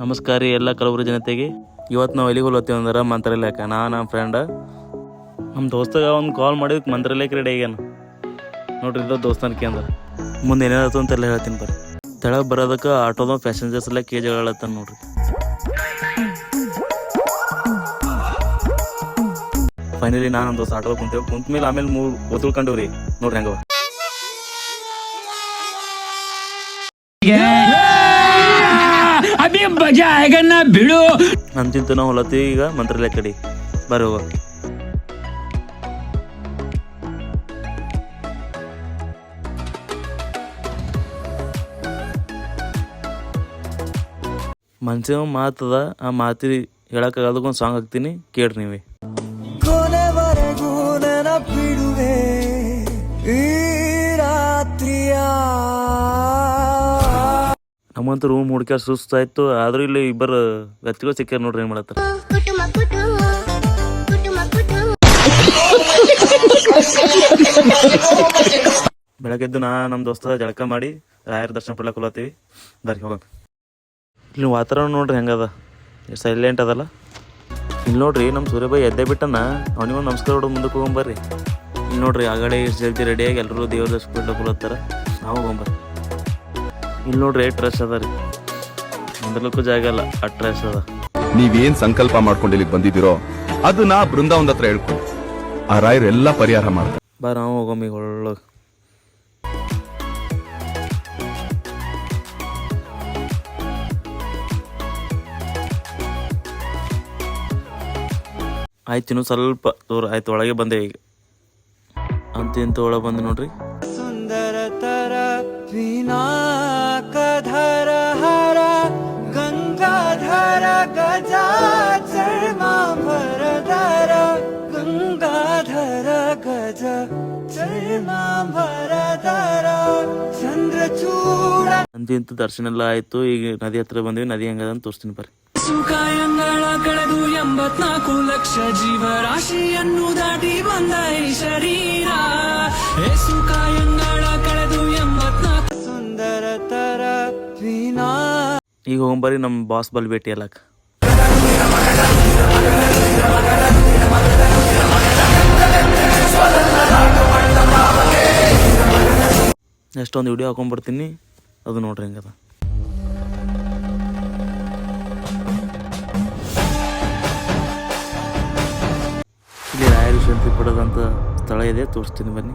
ನಮಸ್ಕಾರ ರೀ ಎಲ್ಲ ಕಲಬುರಗಿ ಜನತೆಗೆ. ಇವತ್ತು ನಾವು ಎಲ್ಲಿಗೆ ಹೋಗ್ಲತ್ತೀವಿ ಅಂದ್ರೆ ಮಂತ್ರಾಲಯಕ್ಕೆ. ನಮ್ಮ ಫ್ರೆಂಡ ನಮ್ಮ ದೋಸ್ತಗ ಒಂದು ಕಾಲ್ ಮಾಡಿದಕ್ಕೆ ಮಂತ್ರಾಲಯಕ್ಕೆ ರೆಡಿ ಆಗ್ಯಾನ ನೋಡ್ರಿ. ಇದು ದೋಸ್ತನಕ್ಕೆ ಅಂದ್ರೆ ಮುಂದೆ ಏನಾಯ್ತು ಅಂತೆಲ್ಲ ಹೇಳ್ತೀನಿ ಬರ್ರಿ. ತೆಳಗೆ ಬರೋದಕ್ಕೆ ಆಟೋದ ಪ್ಯಾಸೆಂಜರ್ಸ್ ಎಲ್ಲ ಕೇಜ್ಗಳತ್ತಾನ ನೋಡ್ರಿ. ಫೈನಲಿ ನಾನು ನಮ್ಮ ದೋಸ್ತ ಆಟೋ ಕುಂತ ಮೇಲೆ ಆಮೇಲೆ 3 ಓದ್ಕೊಂಡವ್ರಿ ನೋಡ್ರಿ ಹೆಂಗವ. ಬಿಡು ಅಂತಿಂತ ನಾವು ಹೊಲತ್ತೀವಿ ಈಗ ಮಂತ್ರಾಲಯ ಕಡೆ ಬರ್ರಿ ಹೋಗ. ಮನ್ಸಿನ ಮಾತದ, ಆ ಮಾತಿ ಹೇಳಕ್ಕಾಗದಕ್ಕೊಂದು ಸಾಂಗ್ ಹಾಕ್ತೀನಿ ಕೇಳ್ರಿ ನೀವೇ. ಕೊನೆವರೆಗೂ ನೆನಪಿಡುವೆ ಈ ರಾತ್ರಿಯ. ನಮ್ಮಂತೂ ರೂಮ್ ಹುಡ್ಕ್ಯಾರ ಸುಸ್ತಾಯ್ತು, ಆದ್ರೂ ಇಲ್ಲಿ ಇಬ್ಬರು ವ್ಯಕ್ತಿಗಳು ಸಿಕ್ಕ್ಯಾರ ನೋಡ್ರಿ. ಏನ್ ಮಾಡತ್ತಾರ ಬೆಳಗ್ಗೆದ್ದು ನಮ್ಮ ದೋಸ್ತ ಜಳಕ ಮಾಡಿ ರಾಯರ ದರ್ಶನ ಪಡ್ಲಕ್ಕೆ ಹೋಗ್ತೀವಿ ಬರ್ರಿ ಹೋಗ. ಇಲ್ಲಿ ವಾತಾವರಣ ನೋಡ್ರಿ ಹೆಂಗದ, ಸೈಲೆಂಟ್ ಅದಲ್ಲ. ಇಲ್ಲಿ ನೋಡ್ರಿ ನಮ್ಮ ಸೂರ್ಯಬಾಯಿ ಎದ್ದೆ ಬಿಟ್ಟನ, ಅವನಿಗೊಂದು ನಮಸ್ಕಾರ ಹೊಡೋದು ಮುಂದಕ್ಕೆ ಹೋಗ್ಬರ್ರಿ. ಇಲ್ಲಿ ನೋಡ್ರಿ ಆಗಡೆ ಇಷ್ಟು ಜಲ್ದಿ ರೆಡಿಯಾಗಿ ಎಲ್ಲರೂ ದೇವ್ರ ದರ್ಶನ ಪಡ್ಲಕ್ಕೆ ಹೋಗ್ತಾರ, ನಾವು ಹೋಗ್ಬರ್ರಿ. ಇಲ್ಲಿ ನೋಡ್ರಿ ಟ್ರೆಸ್ ಅದ ರೀ, ನಿಂದರ್ಲಕ್ಕೂ ಜಾಗ ಅಲ್ಲ, ಆ ಟ್ರೆಸ್ ಅದ. ನೀವೇನ್ ಸಂಕಲ್ಪ ಮಾಡ್ಕೊಂಡು ಇಲ್ಲಿಗೆ ಬಂದಿದ್ದೀರೋ ಅದನ್ನ ಬೃಂದಾವನದ ಹತ್ರ ಹೇಳ್ಕೊಂಡು ಆ ರಾಯರೆಲ್ಲ ಪರಿಹಾರ ಮಾಡ್ತಾರೆ. ಬಾ ನಾವು ಹೋಗಮ್ಮಿ ಒಳ್ಳೆ. ಆಯ್ತು ಇನ್ನು ಸ್ವಲ್ಪ ದೂರ ಆಯ್ತು, ಒಳಗೆ ಬಂದೆ ಈಗ. ಇಂತ ಒಳಗೆ ಬಂದೆ ನೋಡ್ರಿ. ಸುಂದರತರ ವಿನಾಕಧರ ಹರ ಗಂಗಾಧರ ಗಜಾಚರ್ಮಾಂಬರಧರ ಗಂಗಾಧರ ಗಜ ಚರ್ಮಾಂಬರಧರ ಚಂದ್ರಚೂಡ. ಇಂತ ದರ್ಶನ ಎಲ್ಲ ಆಯ್ತು. ಈಗ ನದಿ ಹತ್ರ ಬಂದ್ವಿ, ನದಿ ಹೆಂಗದ ಅಂತ ತೋರಿಸ್ತೀನಿ ಬರ್ರಿ. ಸುಖಾಯಂಗಳ ಕಳೆದು 84 ಲಕ್ಷ ಜೀವರಾಶಿಯನ್ನು ದಾಟಿ ಬಂದ ಈ ಶರೀರ. ಸುಖಾಯಂಗಳ ಕಳೆದು 84 ಸುಂದರತರ ವಿನಾ. ಈಗ ಹೋಗ್ಬರ್ರಿ ನಮ್ಮ ಬಾಸ್ ಬಲ್ ಭೇಟಿ ಅಲ್ಲಕ್ಕ. ಎಷ್ಟೊಂದು ವಿಡಿಯೋ ಹಾಕೊಂಡ್ಬರ್ತೀನಿ, ಅದು ನೋಡ್ರಿ ಹೆಂಗದ. ಇಲ್ಲಿ ರಾಯರ ಶಾಂತಿ ಪಡೋದಂತ ಸ್ಥಳ ಇದೆ, ತೋರಿಸ್ತೀನಿ ಬನ್ನಿ.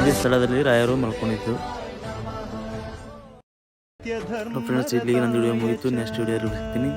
ಈ ಸ್ಥಳದಲ್ಲಿ ರಾಯರು ಮಲ್ಕೊಂಡಿದ್ದು. ಫ್ರೆಂಡ್ಸ್, ಇಲ್ಲಿಗೆ ನನ್ನ ವಿಡಿಯೋ ಮುಗಿತು. ನೆಕ್ಸ್ಟ್ ವಿಡಿಯೋ ಸಿಗ್ತೀನಿ.